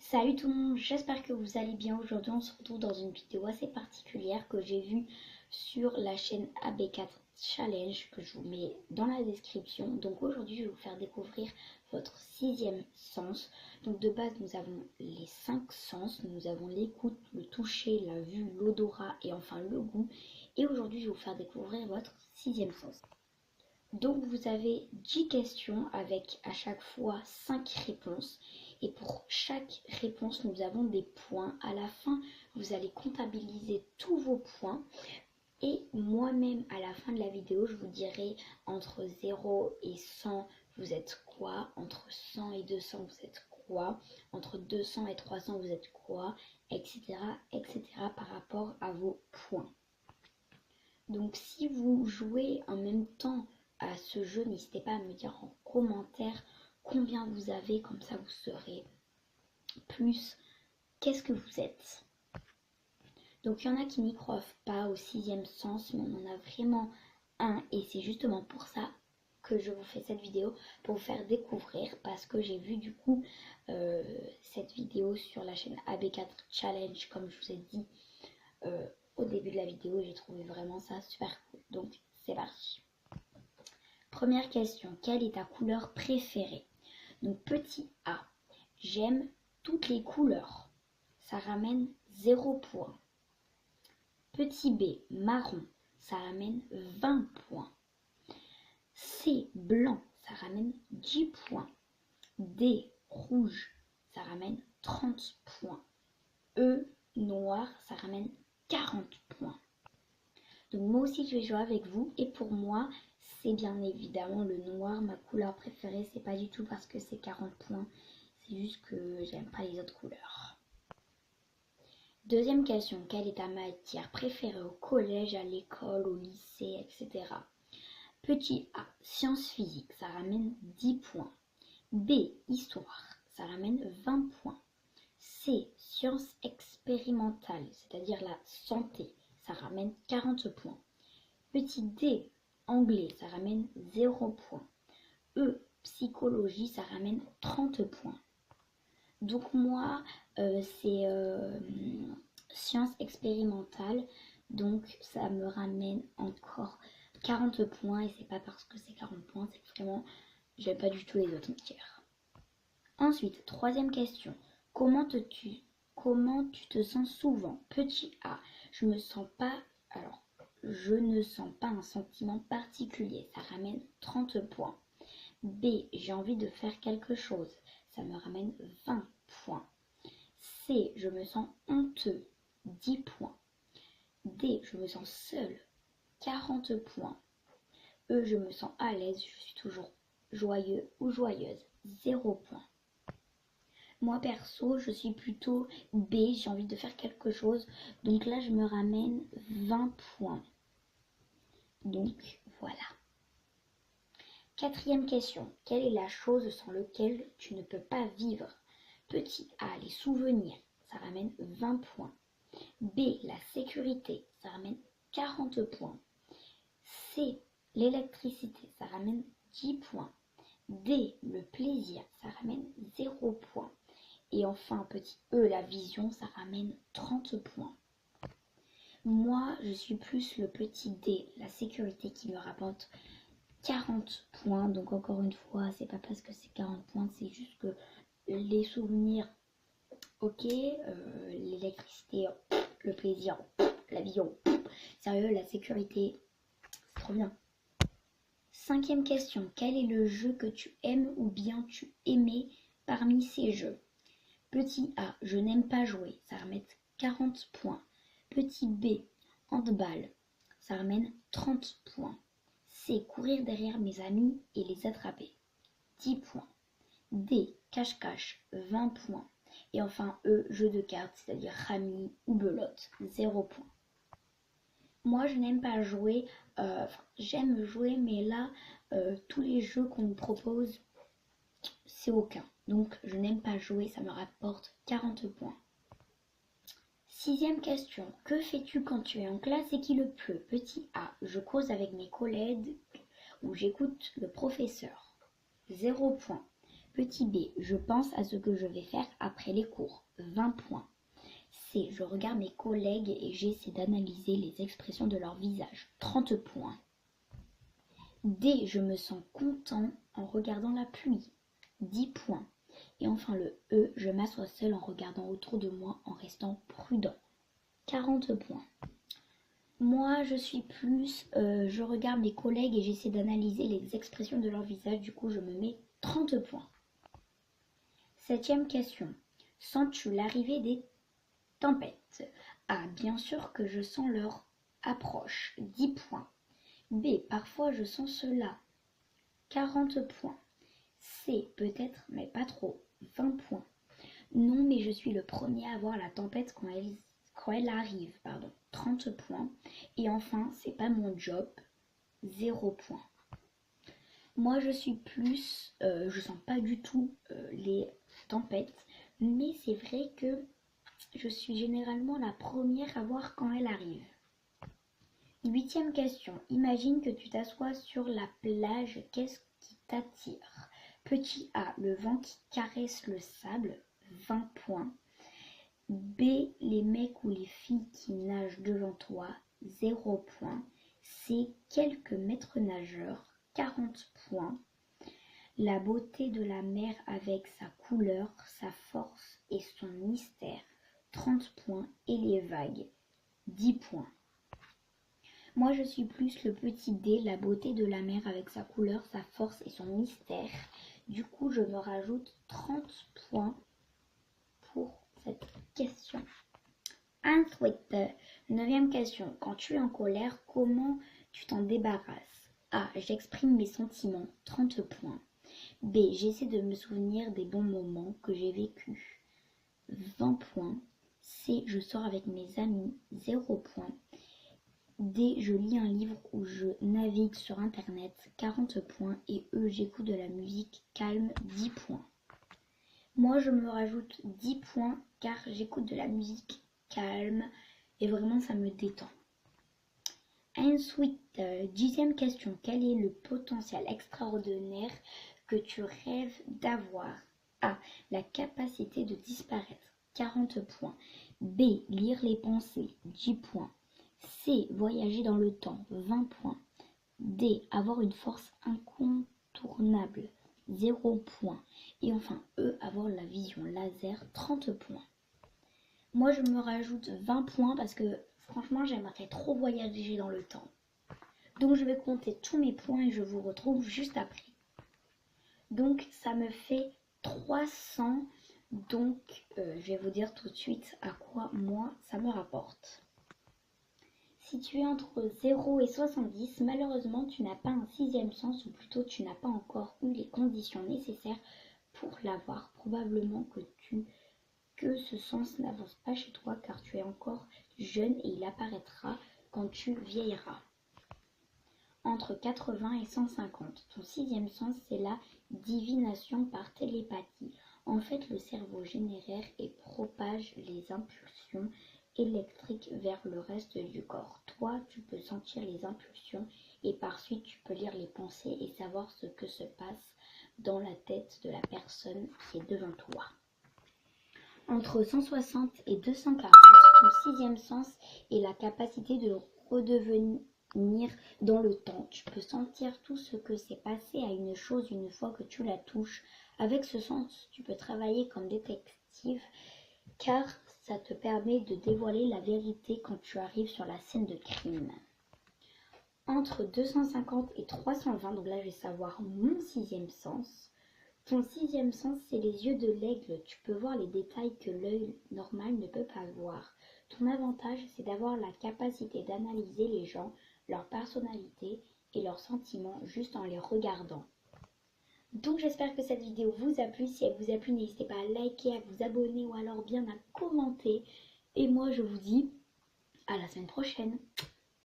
Salut tout le monde, j'espère que vous allez bien. Aujourd'hui on se retrouve dans une vidéo assez particulière que j'ai vue sur la chaîne AB4 Challenge que je vous mets dans la description. Donc aujourd'hui je vais vous faire découvrir votre sixième sens. Donc de base nous avons les 5 sens, nous avons l'écoute, le toucher, la vue, l'odorat et enfin le goût. Et aujourd'hui je vais vous faire découvrir votre sixième sens. Donc vous avez 10 questions avec à chaque fois 5 réponses. Et pour chaque réponse, nous avons des points. À la fin, vous allez comptabiliser tous vos points. Et moi-même, à la fin de la vidéo, je vous dirai entre 0 et 100, vous êtes quoi? Entre 100 et 200, vous êtes quoi? Entre 200 et 300, vous êtes quoi? Etc. etc. par rapport à vos points. Donc si vous jouez en même temps à ce jeu, n'hésitez pas à me dire en commentaire combien vous avez, comme ça vous saurez plus qu'est-ce que vous êtes. Donc il y en a qui n'y croient pas au sixième sens, mais on en a vraiment un et c'est justement pour ça que je vous fais cette vidéo, pour vous faire découvrir, parce que j'ai vu du coup cette vidéo sur la chaîne AB4 Challenge, comme je vous ai dit au début de la vidéo. J'ai trouvé vraiment ça super cool, donc c'est parti. Première question, quelle est ta couleur préférée? Donc petit A, j'aime toutes les couleurs, ça ramène 0 points. Petit B, marron, ça ramène 20 points. C, blanc, ça ramène 10 points. D, rouge, ça ramène 30 points. E, noir, ça ramène 40 points. Donc moi aussi je vais jouer avec vous et pour moi c'est bien évidemment le noir, ma couleur préférée. C'est pas du tout parce que c'est 40 points, c'est juste que j'aime pas les autres couleurs. Deuxième question, quelle est ta matière préférée au collège, à l'école, au lycée, etc. Petit A, sciences physiques, ça ramène 10 points. B, histoire, ça ramène 20 points. C, sciences expérimentales, c'est-à-dire la santé, ça ramène 40 points. Petit D, anglais, ça ramène 0 points. E, psychologie, ça ramène 30 points. Donc moi, c'est sciences expérimentales, donc ça me ramène encore 40 points. Et c'est pas parce que c'est 40 points, c'est que vraiment, j'aime pas du tout les autres matières. Ensuite, troisième question, comment tu te sens souvent? Petit A, je ne sens pas un sentiment particulier, ça ramène 30 points. B, j'ai envie de faire quelque chose, ça me ramène 20 points. C, je me sens honteux, 10 points. D, je me sens seule, 40 points. E, je me sens à l'aise, je suis toujours joyeux ou joyeuse, 0 points. Moi perso, je suis plutôt B, j'ai envie de faire quelque chose, donc là je me ramène 20 points. Donc voilà. Quatrième question, quelle est la chose sans laquelle tu ne peux pas vivre? Petit A, les souvenirs, ça ramène 20 points. B, la sécurité, ça ramène 40 points. C, l'électricité, ça ramène 10 points. D, le plaisir, ça ramène 0 points. Et enfin, petit E, la vision, ça ramène 30 points. Moi, je suis plus le petit D, la sécurité, qui me rapporte 40 points. Donc encore une fois, c'est pas parce que c'est 40 points, c'est juste que les souvenirs, ok, l'électricité, le plaisir, la vision, sérieux, la sécurité, c'est trop bien. Cinquième question, quel est le jeu que tu aimes ou bien tu aimais parmi ces jeux? Petit A, je n'aime pas jouer, ça ramène 40 points. Petit B, handball, ça ramène 30 points. C, courir derrière mes amis et les attraper, 10 points. D, cache-cache, 20 points. Et enfin E, jeu de cartes, c'est-à-dire rami ou belote, 0 points. Moi, je n'aime pas jouer, j'aime jouer, mais là, tous les jeux qu'on me propose, c'est aucun. Donc, je n'aime pas jouer, ça me rapporte 40 points. Sixième question, que fais-tu quand tu es en classe et qu'il pleut? Petit A, je cause avec mes collègues ou j'écoute le professeur, 0 points. Petit B, je pense à ce que je vais faire après les cours. 20 points. C, je regarde mes collègues et j'essaie d'analyser les expressions de leur visage. 30 points. D, je me sens content en regardant la pluie. 10 points. Et enfin le E, je m'assois seul en regardant autour de moi en restant prudent. 40 points. Moi, je suis plus, je regarde mes collègues et j'essaie d'analyser les expressions de leur visage. Du coup, je me mets 30 points. 7e question. Sens-tu l'arrivée des tempêtes? A, bien sûr que je sens leur approche. 10 points. B, parfois je sens cela. 40 points. C, peut-être, mais pas trop. 20 points. Non, mais je suis le premier à voir la tempête quand elle arrive. 30 points. Et enfin, c'est pas mon job. 0 points. Moi, je suis plus... je sens pas du tout les tempêtes. Mais c'est vrai que je suis généralement la première à voir quand elle arrive. 8e question. Imagine que tu t'assois sur la plage. Qu'est-ce qui t'attire? Petit A, le vent qui caresse le sable. 20 points. B, les mecs ou les filles qui nagent devant toi. 0 points. C, quelques maîtres nageurs. 40 points. La beauté de la mer avec sa couleur, sa force et son mystère. 30 points. Et les vagues. 10 points. Moi, je suis plus le petit D, la beauté de la mer avec sa couleur, sa force et son mystère. Du coup, je me rajoute 30 points pour cette question. Ensuite, 9e question. Quand tu es en colère, comment tu t'en débarrasses? A, j'exprime mes sentiments. 30 points. B, j'essaie de me souvenir des bons moments que j'ai vécus. 20 points. C, je sors avec mes amis. 0 points. D, je lis un livre ou je navigue sur internet. 40 points. Et E, j'écoute de la musique calme. 10 points. Moi, je me rajoute 10 points car j'écoute de la musique calme et vraiment ça me détend. Ensuite, 10e question. Quel est le potentiel extraordinaire que tu rêves d'avoir? A, la capacité de disparaître. 40 points. B, lire les pensées. 10 points. C, voyager dans le temps. 20 points. D, avoir une force incontournable. 0 points. Et enfin E, avoir la vision laser. 30 points. Moi, je me rajoute 20 points parce que franchement, j'aimerais trop voyager dans le temps. Donc, je vais compter tous mes points et je vous retrouve juste après. Donc, ça me fait 300. Donc, je vais vous dire tout de suite à quoi moi, ça me rapporte. Si tu es entre 0 et 70, malheureusement, tu n'as pas un 6e sens, ou plutôt tu n'as pas encore eu les conditions nécessaires pour l'avoir. Probablement que ce sens n'avance pas chez toi car tu es encore jeune et il apparaîtra quand tu vieilliras. Entre 80 et 150, ton 6e sens, c'est la divination par télépathie. En fait, le cerveau génère et propage les impulsions électriques vers le reste du corps. Toi, tu peux sentir les impulsions et par suite, tu peux lire les pensées et savoir ce que se passe dans la tête de la personne qui est devant toi. Entre 160 et 240, ton 6e sens est la capacité de redevenir dans le temps. Tu peux sentir tout ce que s'est passé à une chose une fois que tu la touches. Avec ce sens, tu peux travailler comme détective car ça te permet de dévoiler la vérité quand tu arrives sur la scène de crime. Entre 250 et 320, donc là je vais savoir mon 6e sens. Ton 6e sens, c'est les yeux de l'aigle. Tu peux voir les détails que l'œil normal ne peut pas voir. Ton avantage, c'est d'avoir la capacité d'analyser les gens, leur personnalité et leurs sentiments juste en les regardant. Donc j'espère que cette vidéo vous a plu. Si elle vous a plu, n'hésitez pas à liker, à vous abonner ou alors bien à commenter. Et moi, je vous dis à la semaine prochaine.